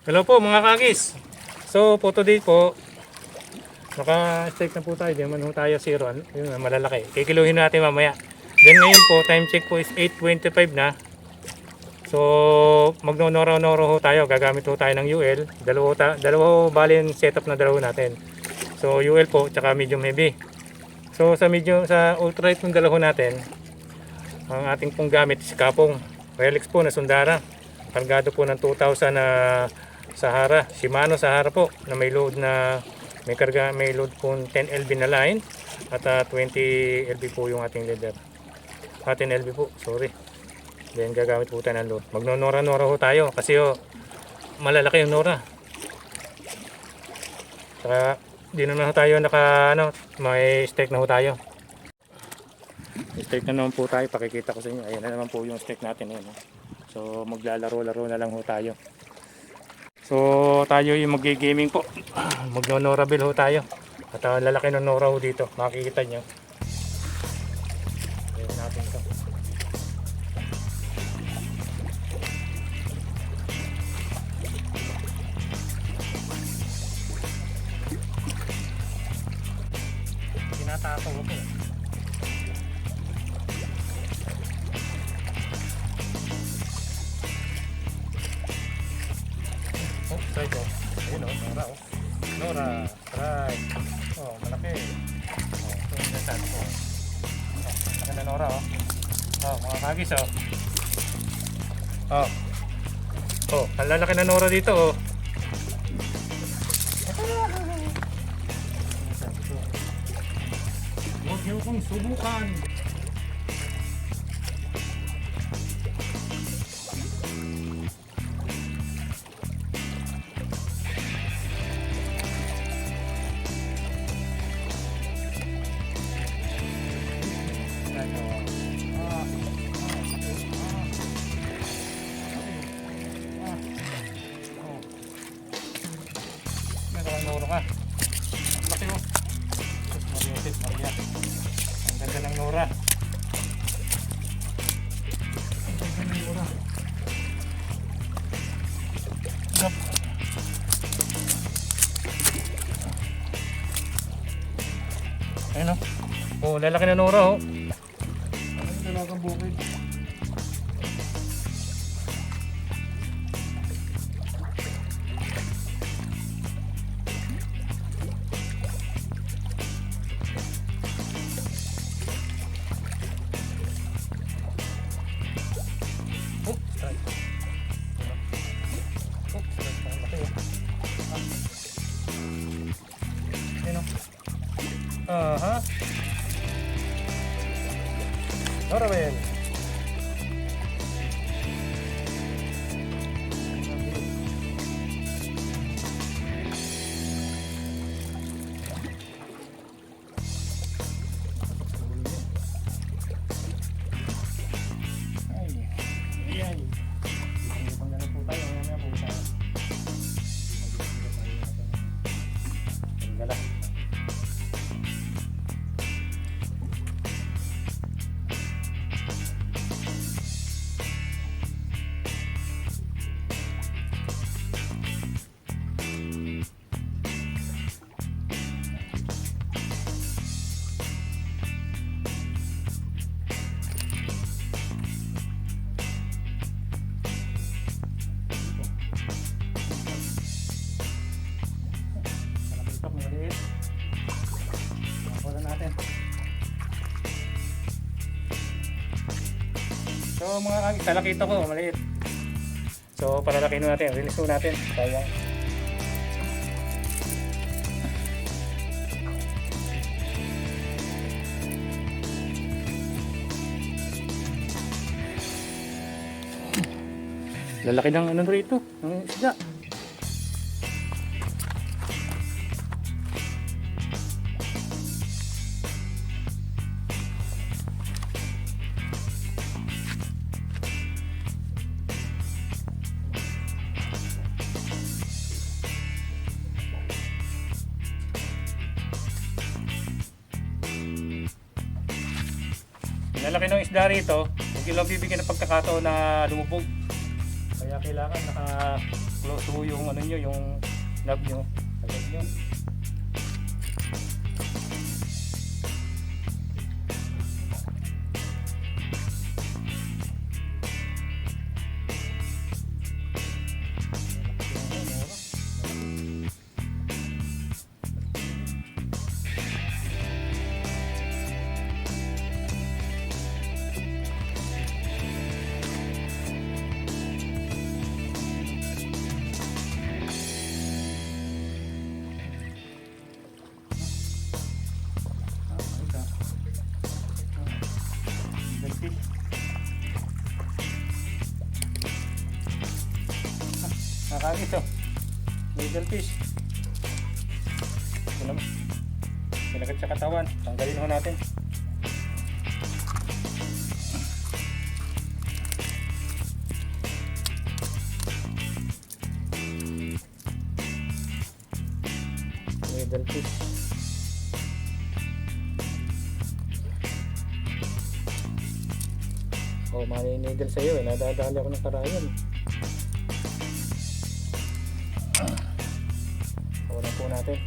Hello po mga kakis. So for today po, naka-check na po tayo. Di naman po tayo zero. Yun, malalaki. Kikiluhin natin mamaya. Then ngayon po, time check po is 8:25 na. So magnonora-nora ho tayo. Gagamit ho tayo ng UL. Dalawa bali yung setup na dalawa natin. So UL po, tsaka medium heavy. So sa ultralight ng dalawa natin, ang ating pong gamit is kapong. Relix po na Sundara. Kargado po ng 2,000 na Sahara, Shimano Sahara po na may load po 10 LB na line at 20 LB po yung ating leader. 10 LB po, sorry. Then gagamit po tayo ng load. Magnonora-nora ho tayo kasi malalaki yung nora. Saka di naman ho tayo may stake na ho tayo. Stake na naman po tayo, pakikita ko sa inyo. Ayan na naman po yung stake natin. Ayan. So maglalaro-laro na lang ho tayo. So tayo yung mag-gaming po. Magno-norabil ho tayo. At lalaki ng nora ho dito. Makikita nyo. Ayan natin ito. Tinatato ko po. Oh, try ko. Ayun o, nora o. Nora, try. Oh, malaki. Oh, ito yung desan ko. Oh, malaki na nora o. Oh, mga kagis o. Oh. Oh, ang lalaki na nora dito o. Huwag niyo kong subukan. Noro ka. Laki mo. Mariatit, Maria. Ang ganda ng Nora. Ang ganda ng Nora. Gap. Ayun o. Oh, lalaki na Nora o. Ang dalagang bukid. Aha. Norabel. Ayan. So mga kagis, talakita ko, maliit. So palalakin natin, release natin. Sayang. Lalaki ng ano rito, ng isda. Lalaki ng isda rito, hindi lang bibigyan ng pagkakataon na lumubog. Kaya kailangan naka-close ho yung ano nyo, yung knob nyo. Kaya nyo. Nakakagis oh. Middle fish. Ito naman. Pinagat sa katawan. Tanggalin ho natin. Middle fish. Oh, maninigil sa'yo eh. Nadadali ako ng karayan. Kawalan po natin.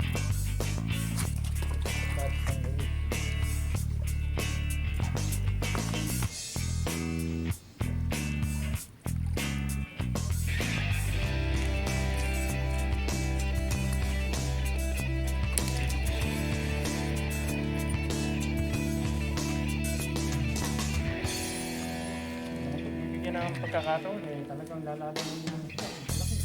Bibigyan ng pagkakataon eh. Talagang lalaban yung isda. Malaki.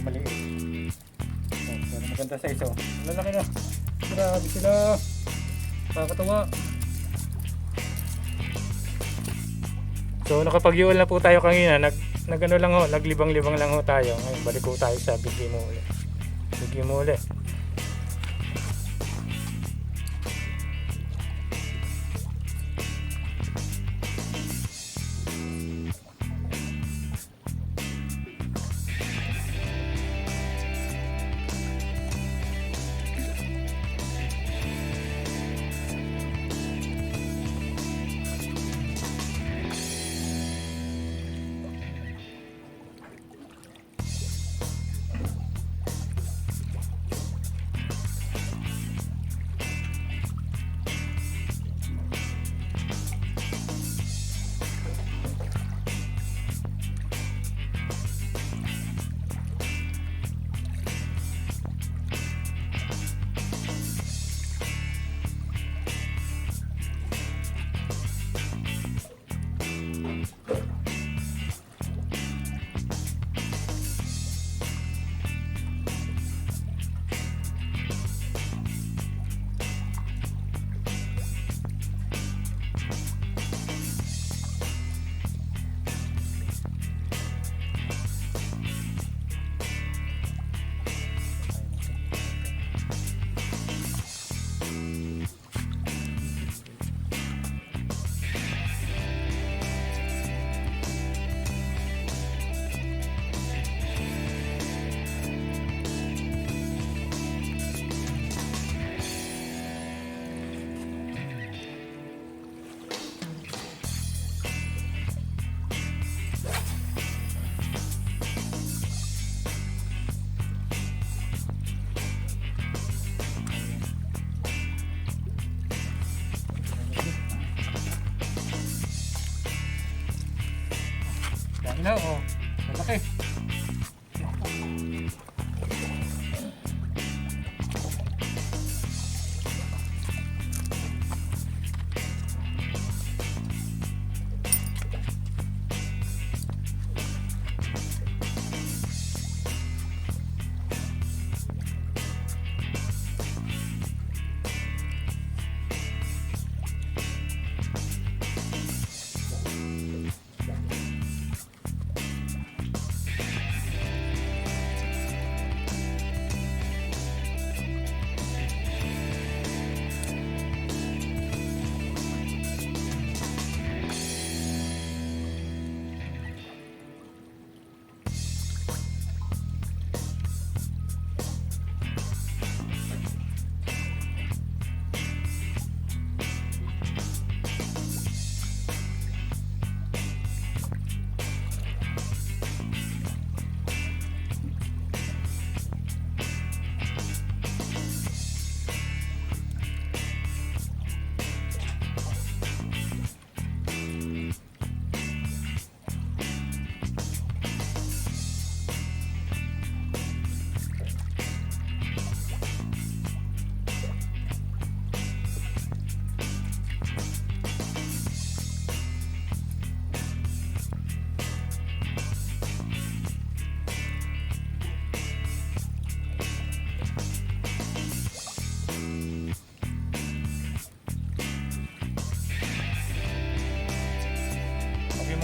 Maliit. Oh, pero maganda sa iso. Lalaki na. Grabe sila. Nakakatawa. So nakapag-iul na po tayo kanina. Nag-ano lang ho, naglibang-libang lang ho tayo. Ngayon balik po tayo sa bigay mo ulit. Bigay mo ulit. Ano? Oh, malaki.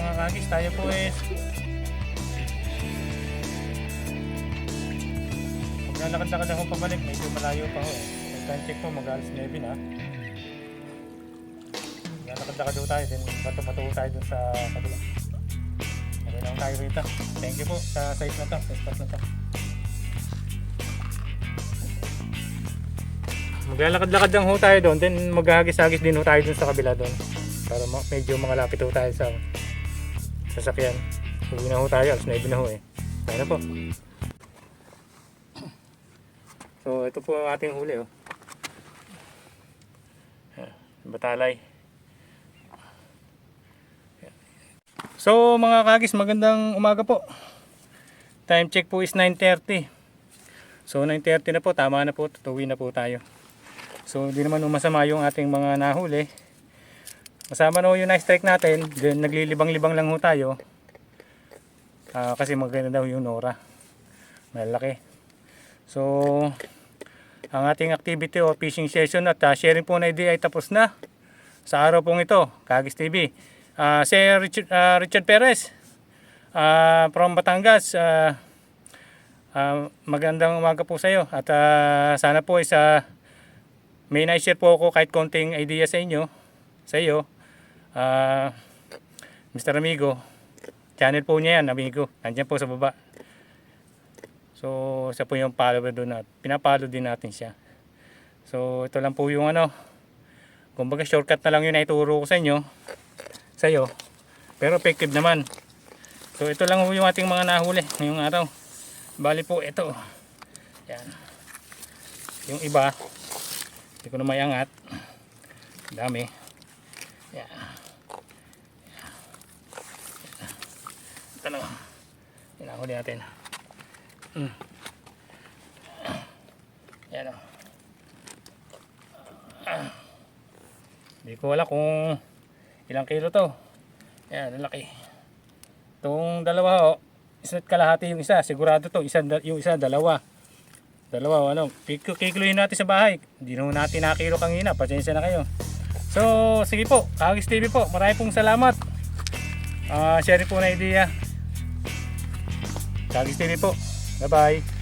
mga kagis, tayo po maglalakad-lakad ako pabalik, medyo malayo pa ho. May time check po, mag-alas 9 na. Maglalakad-lakad po tayo, then bato-bato tayo dun sa kabila. Okay lang tayo rito. Thank you po sa site na to, sa spot na to. Maglalakad-lakad lang ho tayo doon, then maghahagis-hagis din ho tayo dun sa kabila doon. Para medyo makalapit ho tayo sa sasakyan. Uwi na ho tayo, alas 9 na ho eh. Kaya na po. So ito po ang ating huli oh. Batalay. So mga kagis, magandang umaga po. Time check po is 9:30. So 9:30 na po, tama na po, tutuwi na po tayo. So di naman masama yung ating mga nahuli. Masama na yung na-strike natin, then naglilibang-libang lang ho tayo. Kasi maganda daw yung Nora. Malaki. So ang ating activity o fishing session at sharing po na idea ay tapos na. Sa araw pong ito, Kagis TV. Sir Richard Perez from Batangas. Magandang umaga po sa iyo. At sana po may na-share po ako kahit konting idea sa inyo. Sa iyo. Mr. Amigo. Channel po niya yan, Amigo. Nandiyan po sa baba. So, siya po yung follower doon at pinapalo din natin siya. So, ito lang po yung kumbaga shortcut na lang yung naituro ko sa inyo. Sa iyo. Pero effective naman. So, ito lang po yung ating mga nahuli ngayong araw. Bali po ito. Yan. Yung iba, hindi ko na may angat. Dami. Yan. Ito na. Hinahuli natin. Yan o. Hindi ko wala kung ilang kilo to. Yan, lalaki. Itong dalawa ho, isa't kalahati yung isa. Sigurado to, yung isa, dalawa. Dalawa, kikiluhin natin sa bahay. Hindi naman natin nakilo kanina. Pasensya na kayo. So, sige po. Kagis TV po. Marami pong salamat. Share po na idea. Kagis TV po. Bye-bye.